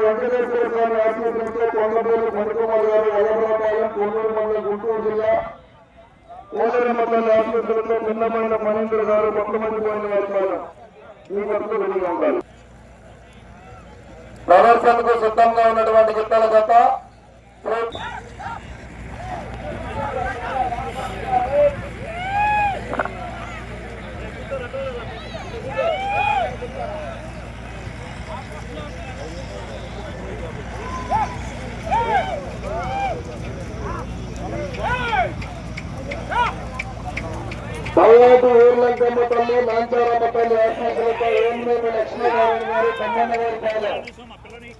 వెంకటేశ్వర స్వామి ఆశీస్సులతో కొండపల్లి మణికుమార్ గారు వలభరాపాలెం కోనూరు మండలం గుంటూరు జిల్లా కోనేరు మండలి ఆశీస్సులతో భిన్నమైన మహేంద్ర గారు మొట్టమొదటిపోయిన వారి పాలన ఈ వరకు రెడీగా ఉండాలి. ప్రదర్శనకు సిద్ధంగా ఉన్నటువంటి గిత్తల జత పల్నాడు ఊర్లంకమ్మ తల్లి నాంచారమ్మ తల్లి ఆశీస్సులతో ఏమేమి లక్ష్మీనారాయణ గారు కమ్మన్నవారి పాలెం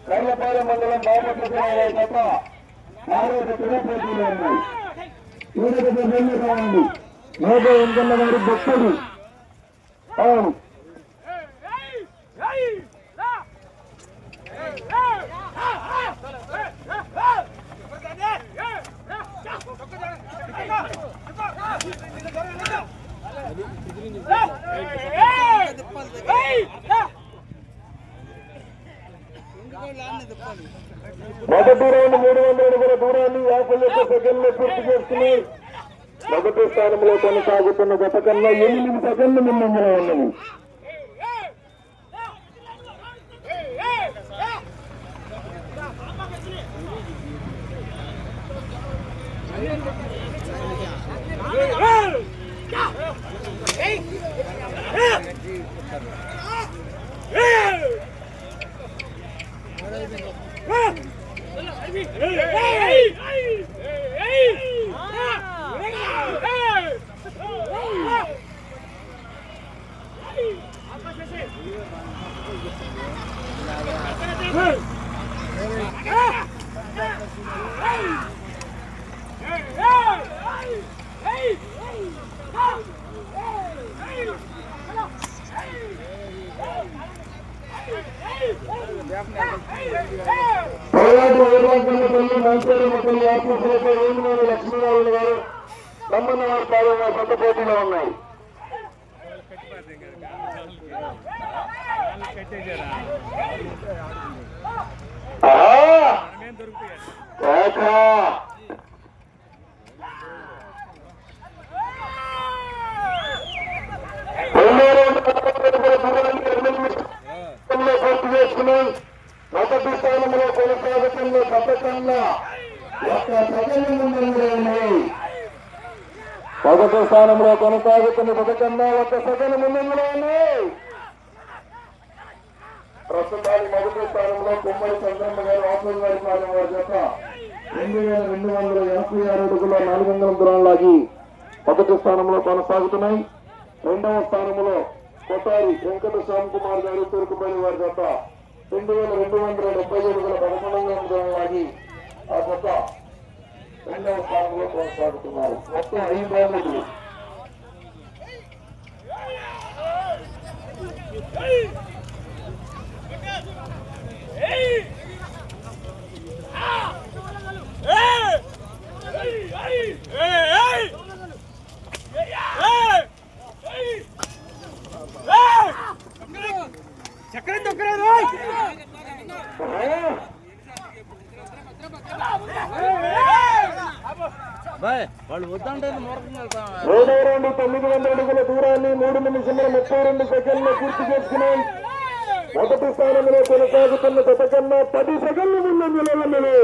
కర్లపాలెం మండలం బాపట్ల వారి జత ఆరోగ్య తిరుపతిలో ఉన్నాయి. ఈరోజు వెళ్ళి కావండి మోదో ఇంకన్న వారి భక్తుడు అవును మొదటి రౌండ్ 300 అడుగుల దూరాన్ని 51 సెకండ్లు పూర్తి చేసుకుని మొదటి స్థానంలో కొనసాగుతున్న గత కన్నా 8 సెకండ్లు ముందంజలో ఉన్నది. లక్ష్మీనారాయణ గారు కమ్మన్నవారి పాలన సొంత పోటీలో ఉన్నాయి. పూర్తి చేసుకుని మొదటి స్థానంలో కొనసాగుతున్న పథకంలో ఒక సెకండ్ ముందంలో ఉన్నాయి. మొదటి స్థానంలో కొనసాగుతున్న పథకంలో ఒక సెకండ్ ముందంలో ఉన్నాయి. ప్రస్తుతానికి మొదటి స్థానంలో కుమ్మడి చంద్రమ్మ గారు ఆఫర్ గారి పాలన వారి జత 2286 అడుగుల 400 దూరం లాగి మొదటి స్థానంలో కొనసాగుతున్నాయి. రెండవ స్థానంలో కొట్టారి వెంకట శ్యామ్ కుమార్ గారు తూర్పుపల్లి వారి జత 2270 అడుగుల 1100 దూరం లాగి ఆ జత రెండవ స్థానంలో కొనసాగుతున్నారు. మొత్తం 5 రౌండ్లు. వాళ్ళు వద్దంటే 900 అడుగుల దూరాన్ని 3 నిమిషముల 32 సెకండ్లు పూర్తి చేసుకున్నాయి. మొదటి స్థానంలో కొనసాగుతున్న గత కన్నా 10 సెకండ్లు ముందంజలో ఉన్నది.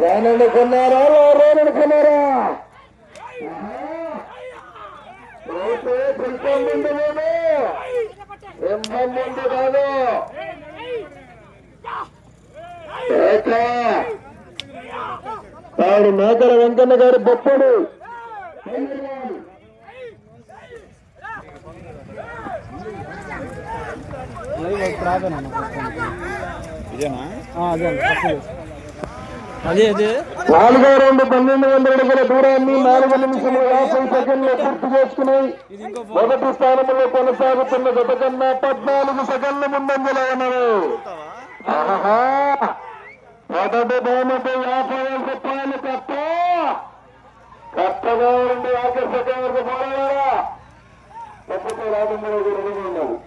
రాననుకున్నారా రాననుకున్నారా కాడు మేకల వెంకన్న గారి బొప్పడు నాలుగో రౌండ్ 1200 అడుగుల దూరాన్ని 4 నిమిషముల 50 సెకండ్లు పూర్తి చేసుకున్నాయి. మొదటి స్థానంలో కొనసాగుతున్న గత కన్నా 14 సెకండ్ల ముందంజలో ఉన్నారు. మొదటి బహుమతి 50,000 రూపాయలు కట్టగా ఉండి ఆఖరి సెకండ్ వరకు పోరాడా తప్పక రాజంలో రెడీగా ఉన్నారు.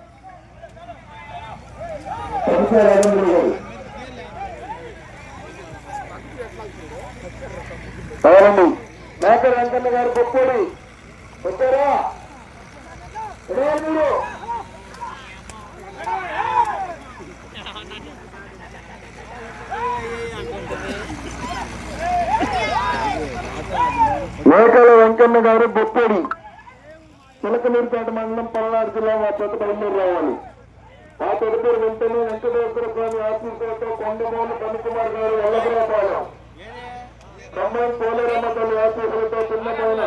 అవునండి మేకల వెంకన్న గారు గొప్పడి వచ్చారా మేకల వెంకన్న గారు బొప్పడి చిలకలూరుపేట మండలం పల్నాడు జిల్లా మా చేత బయలుదేరి రావాలి. ఆ తదుపరి వెంటనే వెంకటేశ్వర స్వామి ఆశీస్సులతో కొండమూలు కనుకుమార్ గారు వల్లభరాపాలెం ఖమ్మం పోలేరమ్మ తల్లి ఆశీస్సులతో చిన్నమైన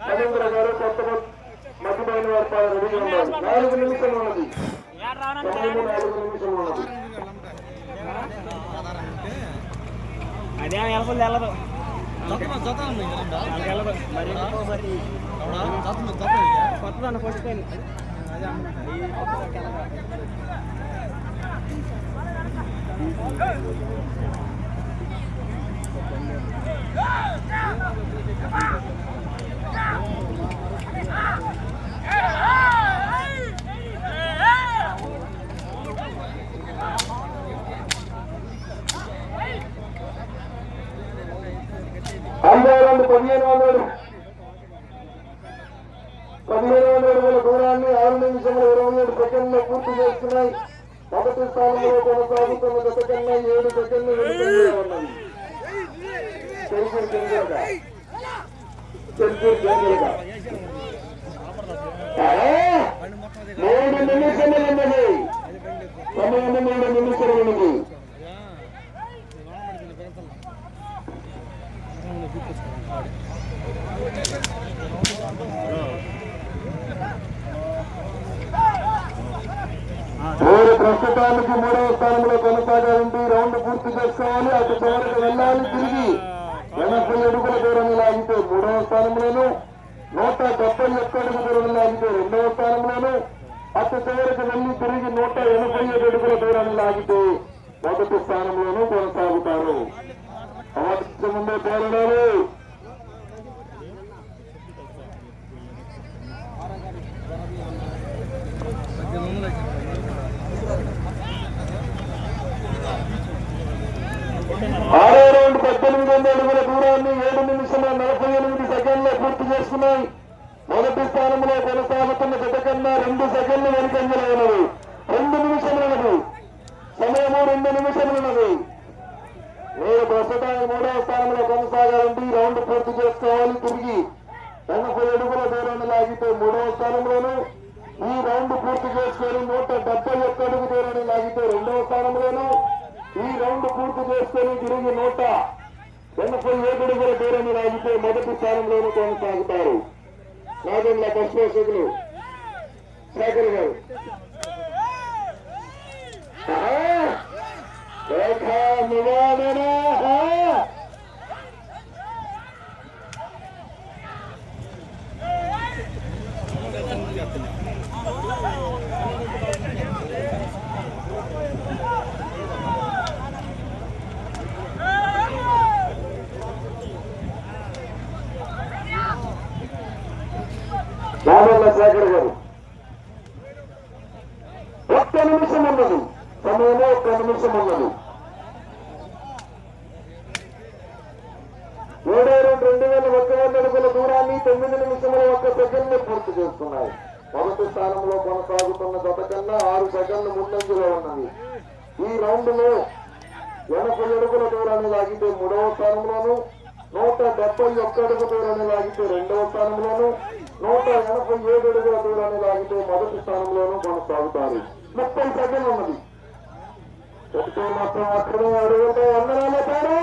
రవీంద్ర గారు కొత్త మధ్యమైన వారి పాలన రెడీ ఉన్నారు. 4 నిమిషాలు ఉన్నది. 4 నిమిషాలు ఉన్నది. అందరూ 1500 అడుగుల దూరాన్ని 6 నిమిషముల 27 సెకండ్లు పూర్తి చేస్తున్నాయి. మొదటి స్థానంలో కొనసాగుతున్న గత కన్నా 7 సెకండ్లు వెనుకంజలో ఉన్నది. మూడు నిమిషములు ఉన్నది. సమయం 3 నిమిషాలు ఉన్నది. మీరు ప్రస్తుతానికి 3వ స్థానంలో కొనసాగాలంటే రౌండ్ పూర్తి చేసుకోవాలి. అటు చివరికి వెళ్ళాలి. తిరిగి 80 అడుగుల దూరం లాగితే 3వ స్థానంలోను, 171 అడుగుల దూరం లాగితే 2వ స్థానంలోను, అటు చివరికి వెళ్ళి తిరిగి 187 అడుగుల దూరాన్ని లాగితే 1వ స్థానంలోనూ కొనసాగుతారు. అవసరం ముందే పోరాడాలి. ఆరో రౌండ్ 1800 అడుగుల దూరాన్ని 7 నిమిషముల 48 సెకండ్లు పూర్తి చేసుకున్నాయి. మొదటి స్థానంలో కొనసాగుతున్న గత కన్నా 2 సెకండ్లు వెనుకంజలో ఉన్నది. 2 నిమిషములు సమయము 2 నిమిషములున్నది. మీరు ప్రస్తుతానికి 3వ స్థానంలో కొనసాగాలంటే ఈ రౌండ్ పూర్తి చేసుకోవాలి. తిరిగి 80 అడుగుల దూరాన్ని లాగితే 3వ స్థానంలోను, ఈ రౌండ్ పూర్తి చేసుకొని 171 అడుగు దూరాన్ని లాగితే 2వ స్థానంలోను, ఈ రౌండ్ పూర్తి చేసుకొని తిరిగి 187 అడుగుల దూరాన్ని లాగితే 1వ స్థానంలోనూ కొనసాగుతారు. నాగండ్ల పశుపోషకులు శేఖర్ గారు నివారణ నాగండ్ల శేఖర్ గారు 1 నిమిషం ఉన్నది. సమయంలో 1 నిమిషం ఉన్నది. 7,201 అడుగుల దూరాన్ని 9 నిమిషముల 1 సెకండ్ పూర్తి చేస్తున్నాయి. మొదటి స్థానంలో కొనసాగుతున్న గత కన్నా 6 సెకండ్లు ముందంజలో ఉన్నది. ఈ రౌండ్ లో 80 అడుగుల దూరాన్ని లాగితే 3వ స్థానంలోను, 171 అడుగు దూరాన్ని లాగితే 2వ స్థానంలోను, 187 అడుగుల దూరాన్ని లాగితే మొదటి స్థానంలోనూ కొనసాగుతారు. 30 సెకండ్లు ఉన్నది. చెప్తే మొత్తం అక్కడే అడుగుతాయి. అందరాలే తేడా